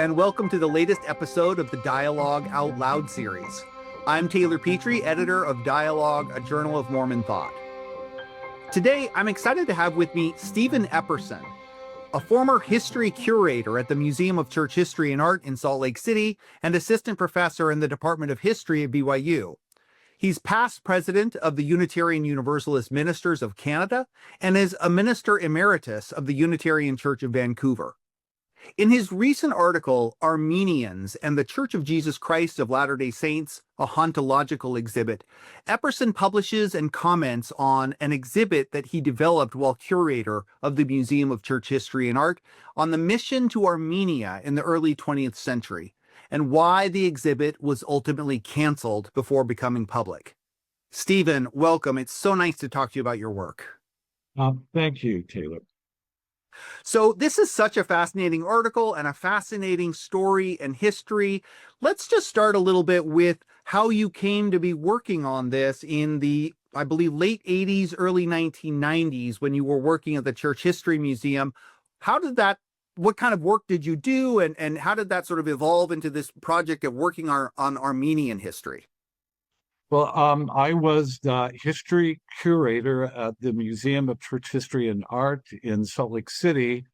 and welcome to the latest episode of the Dialogue Out Loud series. I'm Taylor Petrey, editor of Dialogue, a Journal of Mormon Thought. Today, I'm excited to have with me Steven Epperson, a former history curator at the Museum of Church History and Art in Salt Lake City and assistant professor in the Department of History at BYU. He's past president of the Unitarian Universalist Ministers of Canada and is a minister emeritus of the Unitarian Church of Vancouver. In his recent article, Armenians and the Church of Jesus Christ of Latter-day Saints, a Hauntological Exhibit, Epperson publishes and comments on an exhibit that he developed while curator of the Museum of Church History and Art on the mission to Armenia in the early 20th century, and why the exhibit was ultimately canceled before becoming public. Steven, welcome. It's so nice to talk to you about your work. Thank you, Taylor. So this is such a fascinating article and a fascinating story and history. Let's just start a little bit with how you came to be working on this in the, I believe, late 80s, early 1990s when you were working at the Church History Museum. What kind of work did you do, and how did that sort of evolve into this project of working on Armenian history? Well, I was the history curator at the Museum of Church History and Art in Salt Lake City.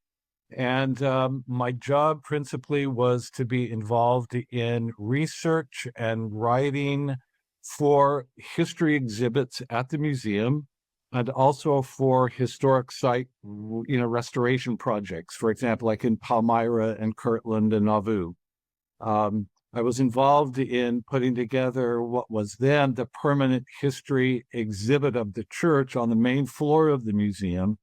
And my job principally was to be involved in research and writing for history exhibits at the museum and also for historic site, restoration projects, for example, like in Palmyra and Kirtland and Nauvoo. I was involved in putting together what was then the permanent history exhibit of the church on the main floor of the museum.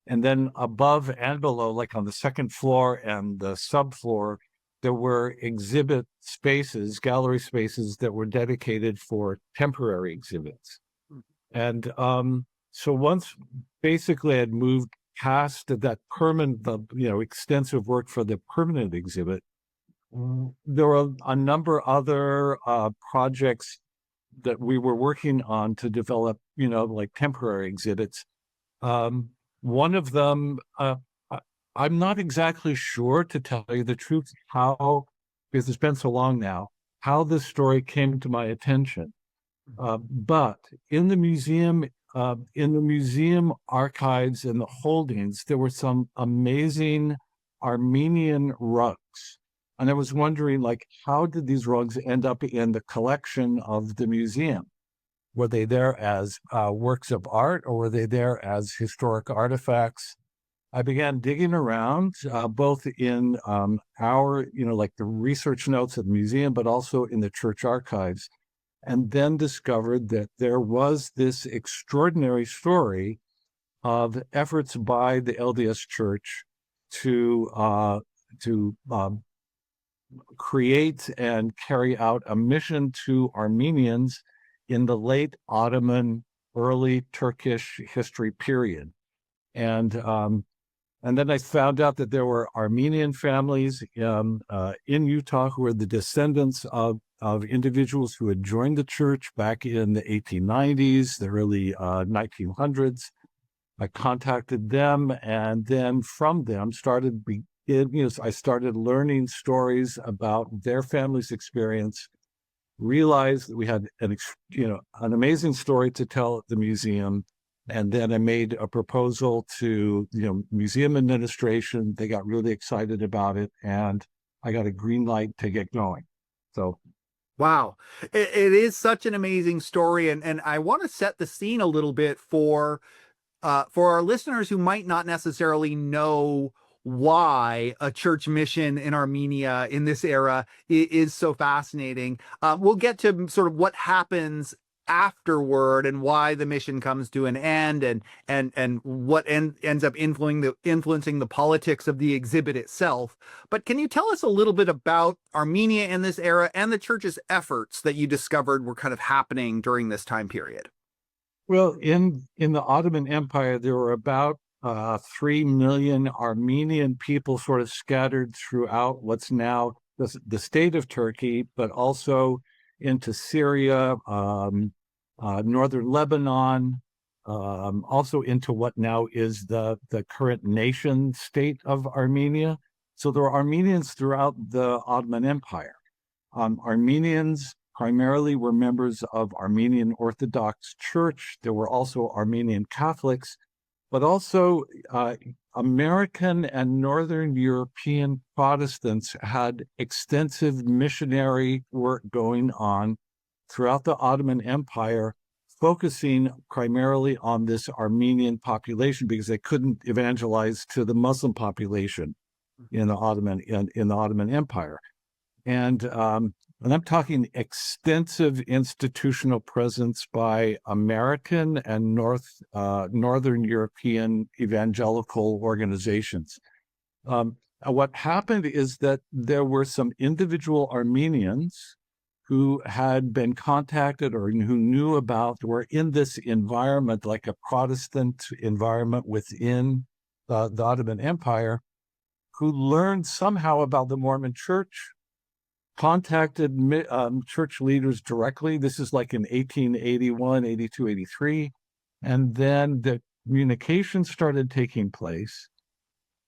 And then above and below, like on the second floor and the subfloor, there were exhibit spaces, gallery spaces that were dedicated for temporary exhibits. And so once basically I had moved past that permanent, extensive work for the permanent exhibit, there were a number of other projects that we were working on to develop, like temporary exhibits. One of them, I'm not exactly sure, to tell you the truth, because it's been so long now, how this story came to my attention. But in the museum archives and the holdings, there were some amazing Armenian rugs. And I was wondering, how did these rugs end up in the collection of the museum? Were they there as works of art, or were they there as historic artifacts? I began digging around, both in the research notes of the museum, but also in the church archives, and then discovered that there was this extraordinary story of efforts by the LDS Church to create and carry out a mission to Armenians in the late Ottoman, early Turkish history period. And then I found out that there were Armenian families in Utah who were the descendants of individuals who had joined the church back in the 1890s, the early 1900s. I contacted them, and then from them I started learning stories about their family's experience, realized that we had an amazing story to tell at the museum. And then I made a proposal to, museum administration. They got really excited about it, and I got a green light to get going. So. Wow. It is such an amazing story. And I want to set the scene a little bit for our listeners who might not necessarily know why a church mission in Armenia in this era is so fascinating. We'll get to sort of what happens afterward and why the mission comes to an end, and what ends up influencing the politics of the exhibit itself. But can you tell us a little bit about Armenia in this era and the church's efforts that you discovered were kind of happening during this time period? Well, in the Ottoman Empire, there were about 3 million Armenian people sort of scattered throughout what's now the state of Turkey, but also into Syria, northern Lebanon, also into what now is the current nation state of Armenia. So there were Armenians throughout the Ottoman Empire. Armenians primarily were members of Armenian Orthodox Church. There were also Armenian Catholics, but also American and Northern European Protestants had extensive missionary work going on throughout the Ottoman Empire, focusing primarily on this Armenian population because they couldn't evangelize to the Muslim population in the Ottoman Empire. And I'm talking extensive institutional presence by American and Northern European evangelical organizations. What happened is that there were some individual Armenians who had been contacted or who knew about, were in this environment, like a Protestant environment within the Ottoman Empire, who learned somehow about the Mormon Church, contacted church leaders directly. This is like in 1881, 82, 83. And then the communication started taking place.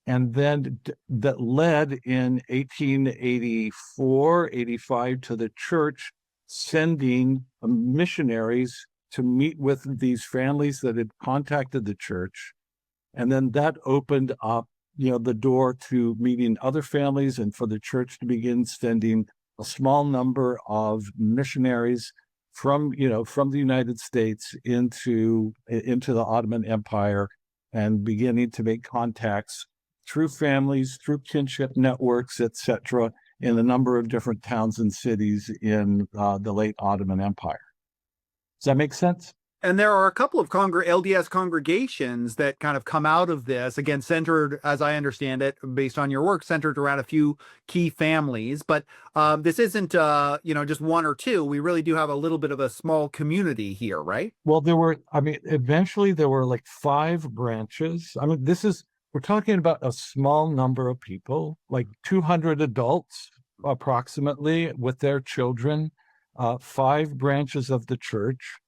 And then that led in 1884, 85 to the church sending missionaries to meet with these families that had contacted the church. And then that opened up, the door to meeting other families and for the church to begin sending a small number of missionaries from the United States into the Ottoman Empire and beginning to make contacts through families, through kinship networks, etc., in a number of different towns and cities in the late Ottoman Empire. Does that make sense? And there are a couple of LDS congregations that kind of come out of this, again, centered, as I understand it, based on your work, centered around a few key families. But this isn't, just one or two. We really do have a little bit of a small community here, right? Well, eventually there were like 5 branches. We're talking about a small number of people, like 200 adults approximately with their children, 5 branches of the church.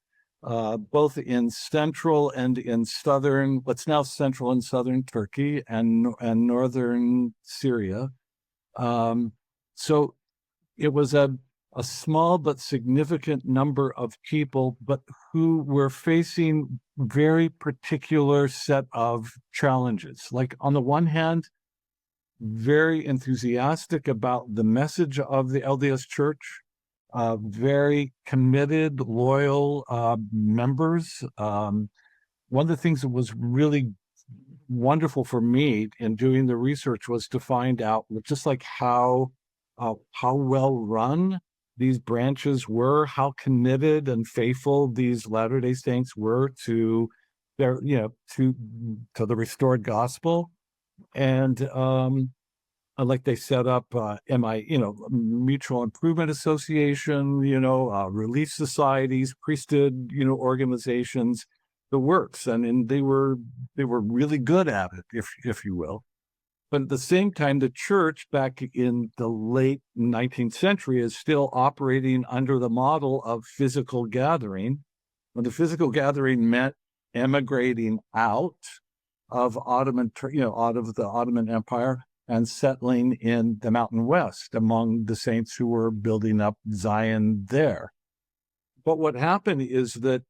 Both in central and in southern, what's now central and southern Turkey and northern Syria. So it was a small but significant number of people, but who were facing very particular set of challenges. Like on the one hand, very enthusiastic about the message of the LDS Church, very committed, loyal members. One of the things that was really wonderful for me in doing the research was to find out just like how well run these branches were, how committed and faithful these Latter-day Saints were to their, to the restored gospel. And like they set up mutual improvement association, relief societies, priesthood, organizations, the works. And they were really good at it, if you will. But at the same time, the church back in the late 19th century is still operating under the model of physical gathering. When the physical gathering meant emigrating out of the Ottoman Empire and settling in the Mountain West among the saints who were building up Zion there. But what happened is that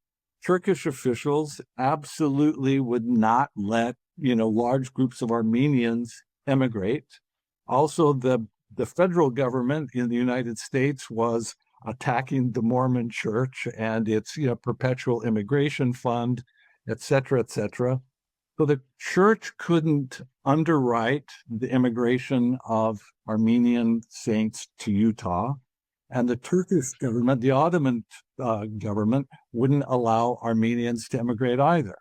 Turkish officials absolutely would not let, large groups of Armenians emigrate. Also, the federal government in the United States was attacking the Mormon Church and its, perpetual immigration fund, et cetera, et cetera. So the church couldn't underwrite the immigration of Armenian saints to Utah, and the Turkish government, the Ottoman government, wouldn't allow Armenians to immigrate either.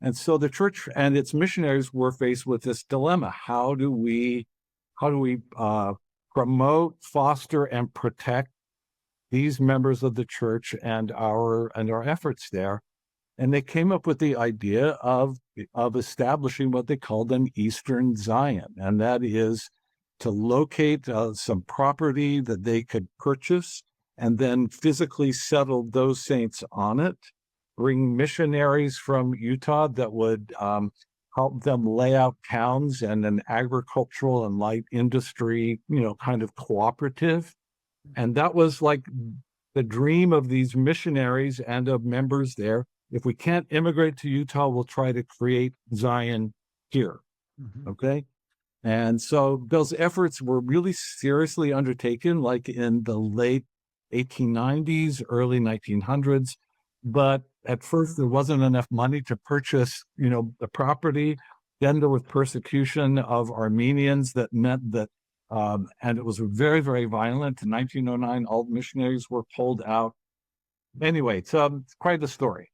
And so the church and its missionaries were faced with this dilemma: how do we promote, foster, and protect these members of the church and our efforts there? And they came up with the idea of establishing what they called an Eastern Zion. And that is to locate some property that they could purchase and then physically settle those saints on it, bring missionaries from Utah that would helped them lay out towns and an agricultural and light industry, kind of cooperative. And that was like the dream of these missionaries and of members there. If we can't immigrate to Utah, we'll try to create Zion here. Mhm. Okay. And so those efforts were really seriously undertaken, like in the late 1890s, early 1900s. But at first, there wasn't enough money to purchase, the property. Then there was persecution of Armenians that meant that, and it was very, very violent. In 1909, all missionaries were pulled out. Anyway, it's quite a story.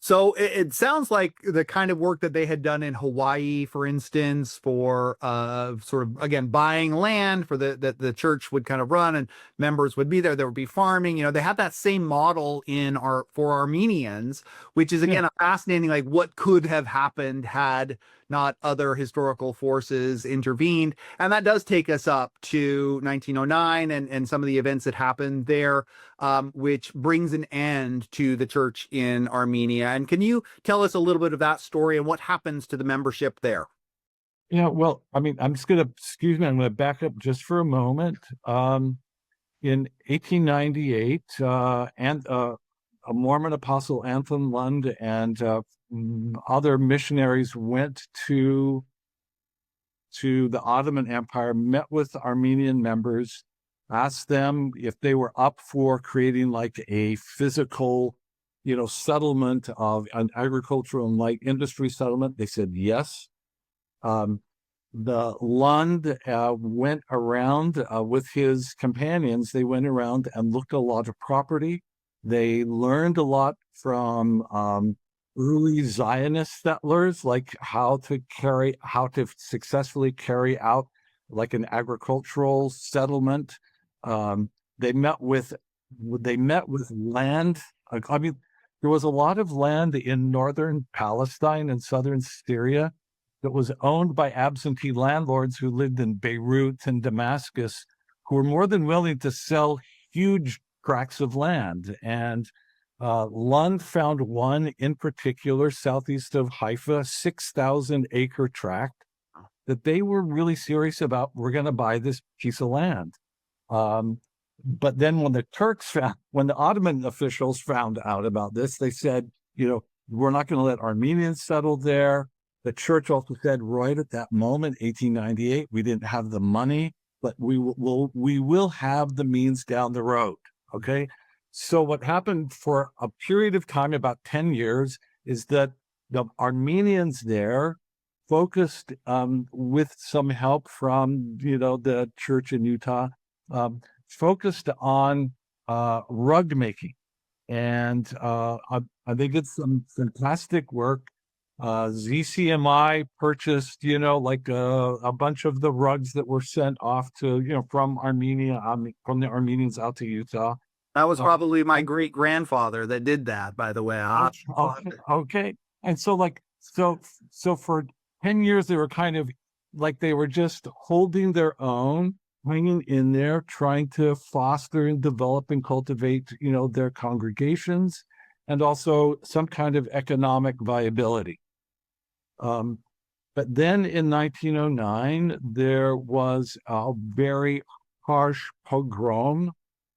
So it sounds like the kind of work that they had done in Hawaii, for instance, for sort of, again, buying land for that the church would kind of run, and members would be there. There would be farming. They had that same model for Armenians, which is, Yeah. again, a fascinating, like, what could have happened had not other historical forces intervened. And that does take us up to 1909 and some of the events that happened there, which brings an end to the church in Armenia. And can you tell us a little bit of that story and what happens to the membership there? Yeah, well, I mean, I'm going to back up just for a moment. In 1898, a Mormon apostle, Anthony Lund, and other missionaries went to the Ottoman Empire, met with Armenian members, asked them if they were up for creating like a physical, settlement of an agricultural and light industry settlement. They said yes. The Lund went around with his companions. They went around and looked at a lot of property. They learned a lot from early Zionist settlers, like how to successfully carry out like an agricultural settlement. They met with land. I mean, there was a lot of land in northern Palestine and southern Syria that was owned by absentee landlords who lived in Beirut and Damascus, who were more than willing to sell huge tracts of land. And Lund found one in particular, southeast of Haifa, 6,000-acre tract that they were really serious about. We're going to buy this piece of land. But then when the Ottoman officials found out about this, they said, we're not going to let Armenians settle there. The church also said right at that moment, 1898, we didn't have the money, but we will have the means down the road. Okay. So what happened for a period of time, about 10 years, is that the Armenians there focused, with some help from, the church in Utah, focused on rug making. And they did some fantastic work. ZCMI purchased, a bunch of the rugs that were sent off to, from Armenia, from the Armenians out to Utah. That was probably my great grandfather that did that, by the way. Okay. And so for 10 years, they were kind of like they were just holding their own, hanging in there, trying to foster and develop and cultivate, their congregations, and also some kind of economic viability. But then in 1909, there was a very harsh pogrom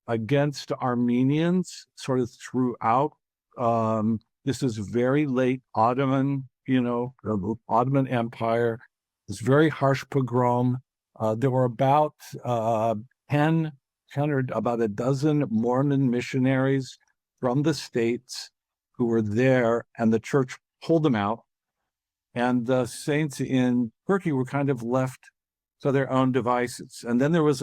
against Armenians sort of throughout. This is very late Ottoman, Ottoman Empire. This very harsh pogrom. There were about 10 or about a dozen Mormon missionaries from the States who were there, and the church pulled them out. And the saints in Turkey were kind of left to their own devices. And then there was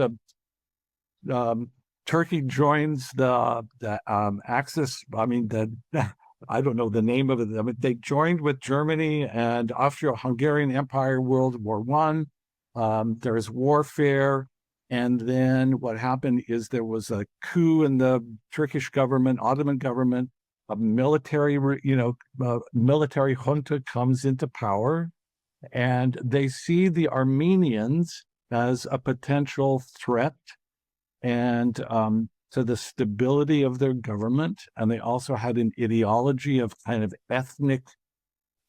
Turkey joins the Axis. I mean, I don't know the name of it. I mean, they joined with Germany and Austro-Hungarian Empire, World War I. There is warfare. And then what happened is there was a coup in the Turkish government, Ottoman government. A military junta comes into power, and they see the Armenians as a potential threat and to the stability of their government. And they also had an ideology of kind of ethnic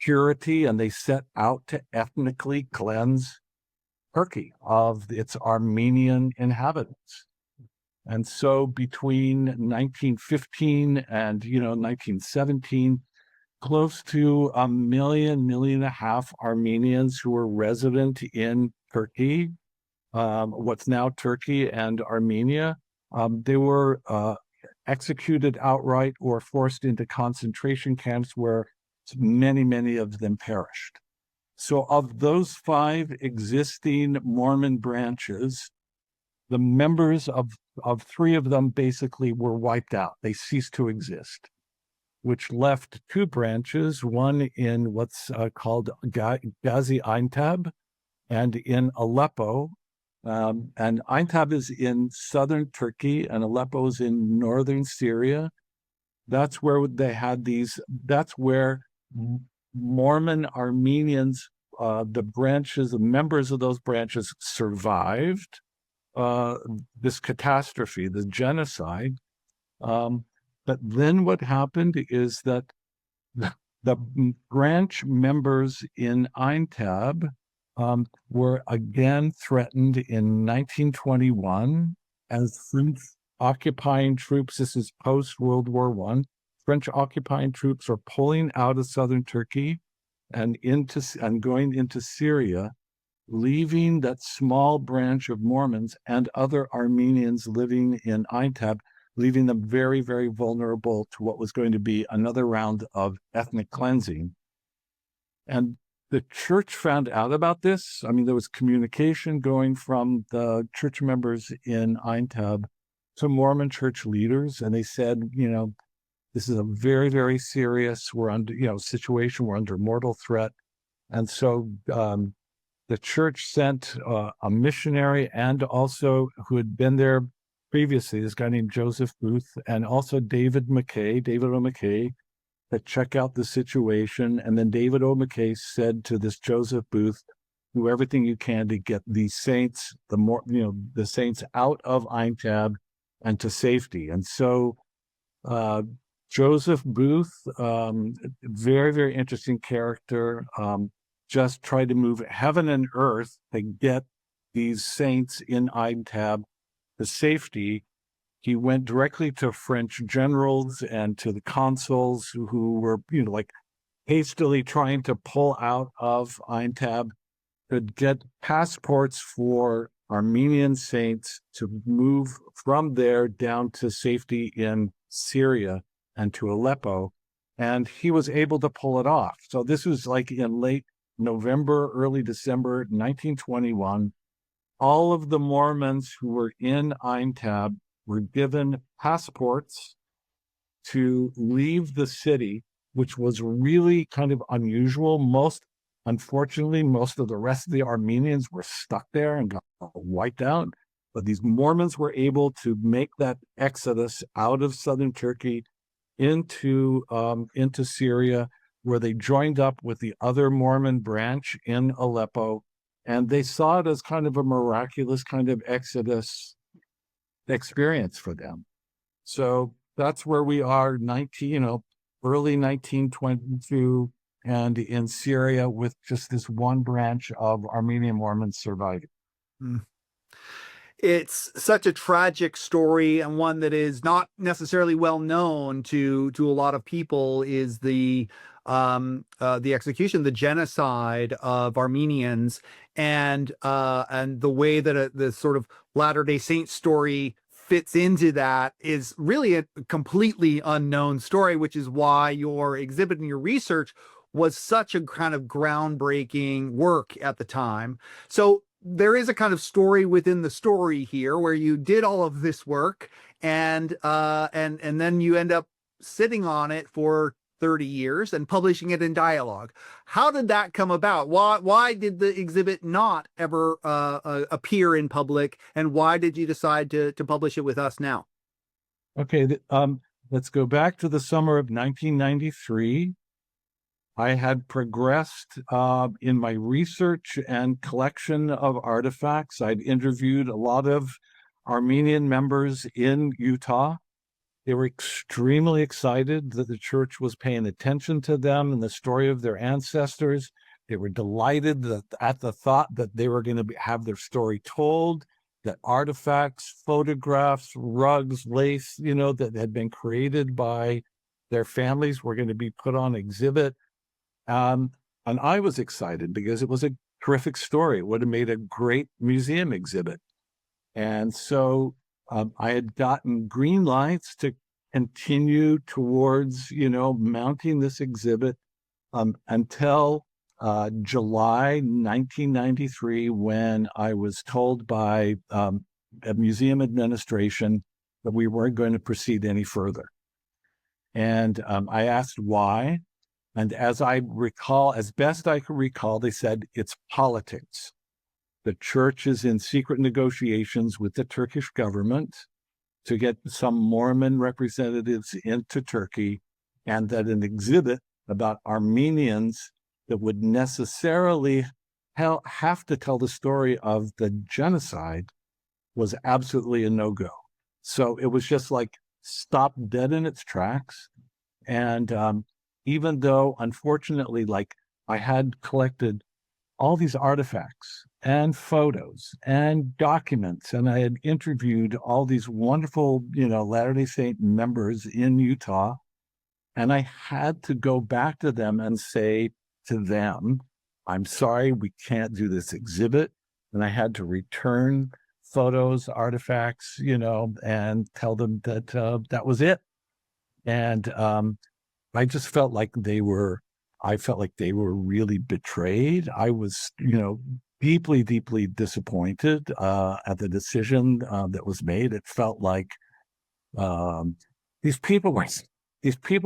purity, and they set out to ethnically cleanse Turkey of its Armenian inhabitants. And so between 1915 and 1917, close to 1.5 million Armenians who were resident in Turkey, what's now Turkey and Armenia, they were executed outright or forced into concentration camps where many, many of them perished. So of those 5 existing Mormon branches, the members of 3 of them basically were wiped out. They ceased to exist, which left 2 branches, one in what's called Gaziantep and in Aleppo. And Aintab is in southern Turkey and Aleppo is in northern Syria. That's where they had that's where Mormon Armenians, the members of those branches survived this catastrophe, the genocide. But then what happened is that the branch members in Aintab were again threatened in 1921 as French occupying troops. This is post-World War I. French occupying troops are pulling out of southern Turkey and going into Syria, leaving that small branch of Mormons and other Armenians living in Aintab, leaving them very, very vulnerable to what was going to be another round of ethnic cleansing. And the church found out about this. I mean, there was communication going from the church members in Aintab to Mormon church leaders, and they said, this is a very, very serious, situation. We're under mortal threat. And so the church sent a missionary and also who had been there previously, this guy named Joseph Booth, and also David O. McKay, to check out the situation. And then David O. McKay said to this Joseph Booth, do everything you can to get these saints, the saints out of Aintab and to safety. And so Joseph Booth, very, very interesting character, just tried to move heaven and earth to get these saints in Aintab to safety. He went directly to French generals and to the consuls who were, hastily trying to pull out of Aintab to get passports for Armenian saints to move from there down to safety in Syria and to Aleppo. And he was able to pull it off. So this was in late November, early December 1921. All of the Mormons who were in Aintab were given passports to leave the city, which was really kind of unusual. Unfortunately, most of the rest of the Armenians were stuck there and got wiped out. But these Mormons were able to make that exodus out of southern Turkey into Syria, where they joined up with the other Mormon branch in Aleppo. And they saw it as kind of a miraculous kind of exodus experience for them. So that's where we are, early 1922, and in Syria with just this one branch of Armenian Mormons surviving. It's such a tragic story, and one that is not necessarily well known to a lot of people, is the execution, the genocide of Armenians, and the way that the sort of Latter-day Saint story fits into that is really a completely unknown story, which is why your exhibit and your research was such a kind of groundbreaking work at the time. So there is a kind of story within the story here where you did all of this work and then you end up sitting on it for 30 years and publishing it in Dialogue. How did that come about? Why did the exhibit not ever appear in public, and why did you decide to publish it with us now? Okay, let's go back to the summer of 1993. I had progressed in my research and collection of artifacts. I'd interviewed a lot of Armenian members in Utah. They were extremely excited that the church was paying attention to them and the story of their ancestors. They were delighted at the thought that they were going to have their story told, that artifacts, photographs, rugs, lace, that had been created by their families were going to be put on exhibit. And I was excited because it was a terrific story. It would have made a great museum exhibit. And so I had gotten green lights to continue towards, mounting this exhibit until July 1993, when I was told by a museum administration that we weren't going to proceed any further. And I asked why. And as I recall, as best I can recall, they said it's politics. The church is in secret negotiations with the Turkish government to get some Mormon representatives into Turkey, and that an exhibit about Armenians that would necessarily have to tell the story of the genocide was absolutely a no-go. So it was just like stopped dead in its tracks. And even though, unfortunately, like I had collected all these artifacts and photos and documents, and I had interviewed all these wonderful, Latter-day Saint members in Utah, and I had to go back to them and say to them, I'm sorry, we can't do this exhibit. And I had to return photos, artifacts, and tell them that that was it. And I just felt like they were really betrayed. I was, deeply, deeply disappointed at the decision that was made. It felt like these people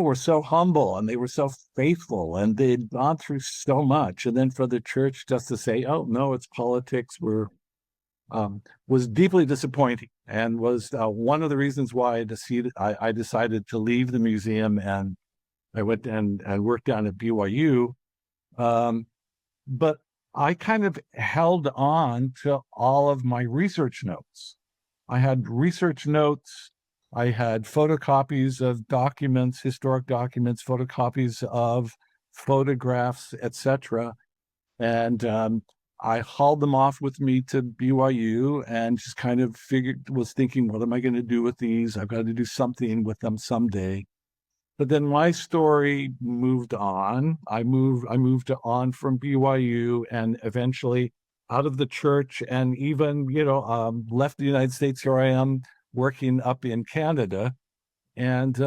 were so humble and they were so faithful and they'd gone through so much. And then for the church just to say, oh, no, it's politics, was deeply disappointing, and was one of the reasons why I decided to leave the museum, and I went and worked down at BYU. But I kind of held on to all of my research notes. I had research notes. I had photocopies of documents, historic documents, photocopies of photographs, etc. And I hauled them off with me to BYU and just kind of was thinking, what am I going to do with these? I've got to do something with them someday. But then my story moved on. I moved on from BYU and eventually out of the church, and even, left the United States. Here I am working up in Canada. And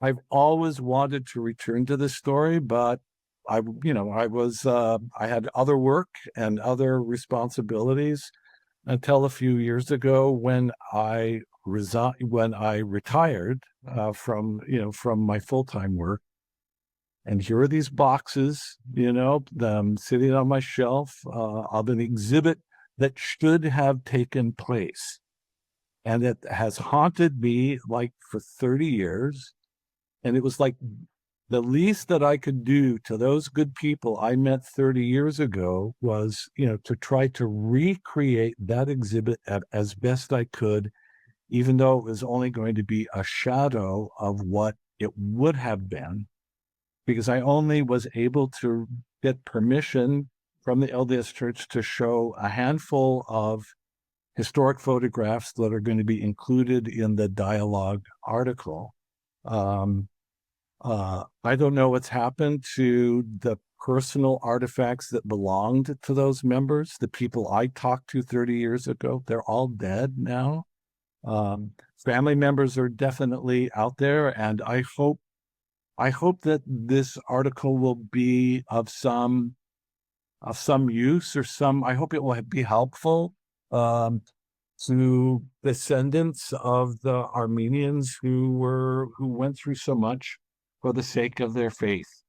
I've always wanted to return to this story, but I had other work and other responsibilities until a few years ago when I retired from my full-time work. And here are these boxes, them sitting on my shelf of an exhibit that should have taken place. And it has haunted me like for 30 years. And it was like the least that I could do to those good people I met 30 years ago was, to try to recreate that exhibit as best I could, even though it was only going to be a shadow of what it would have been, because I only was able to get permission from the LDS Church to show a handful of historic photographs that are going to be included in the dialogue article. I don't know what's happened to the personal artifacts that belonged to those members, the people I talked to 30 years ago. They're all dead now. Family members are definitely out there, and I hope that this article will be of some use, or I hope it will be helpful to descendants of the Armenians who went through so much for the sake of their faith.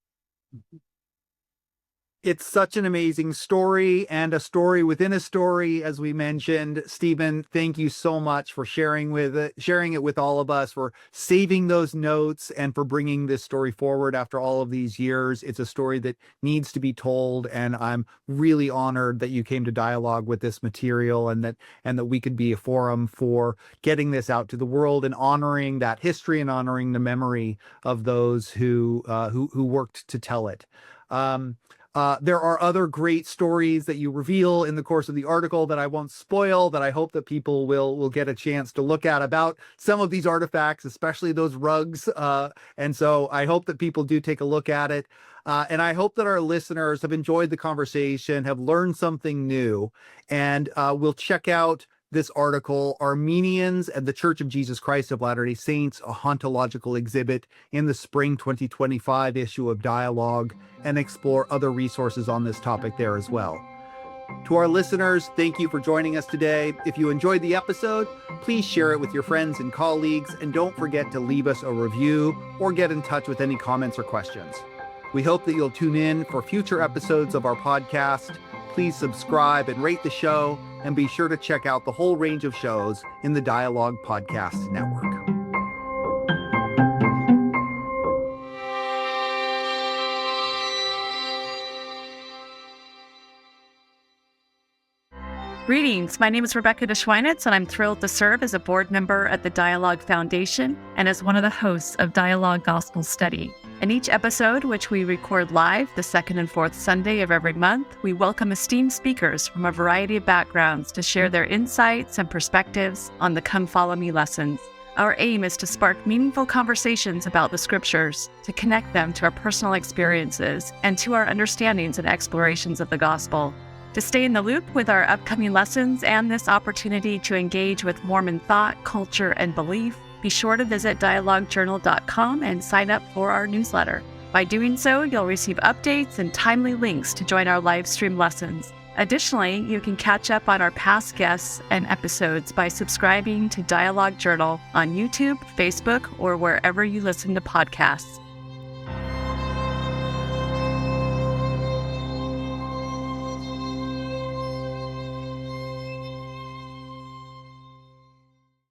It's such an amazing story and a story within a story, as we mentioned. Steven, thank you so much for sharing it with all of us, for saving those notes, and for bringing this story forward after all of these years. It's a story that needs to be told, and I'm really honored that you came to dialogue with this material, and that we could be a forum for getting this out to the world and honoring that history and honoring the memory of those who worked to tell it. There are other great stories that you reveal in the course of the article that I won't spoil, that I hope that people will get a chance to look at about some of these artifacts, especially those rugs. And so I hope that people do take a look at it. And I hope that our listeners have enjoyed the conversation, have learned something new, and will check out this article, Armenians and the Church of Jesus Christ of Latter-day Saints, a Hauntological Exhibit, in the spring 2025 issue of Dialogue, and explore other resources on this topic there as well. To our listeners, thank you for joining us today. If you enjoyed the episode, please share it with your friends and colleagues, and don't forget to leave us a review or get in touch with any comments or questions. We hope that you'll tune in for future episodes of our podcast. Please subscribe and rate the show, and be sure to check out the whole range of shows in the Dialogue Podcast Network. Greetings, my name is Rebecca DeSchweinitz, and I'm thrilled to serve as a board member at the Dialogue Foundation and as one of the hosts of Dialogue Gospel Study. In each episode, which we record live the second and fourth Sunday of every month, we welcome esteemed speakers from a variety of backgrounds to share their insights and perspectives on the Come Follow Me lessons. Our aim is to spark meaningful conversations about the scriptures, to connect them to our personal experiences and to our understandings and explorations of the gospel. To stay in the loop with our upcoming lessons and this opportunity to engage with Mormon thought, culture, and belief, be sure to visit dialoguejournal.com and sign up for our newsletter. By doing so, you'll receive updates and timely links to join our live stream lessons. Additionally, you can catch up on our past guests and episodes by subscribing to Dialogue Journal on YouTube, Facebook, or wherever you listen to podcasts.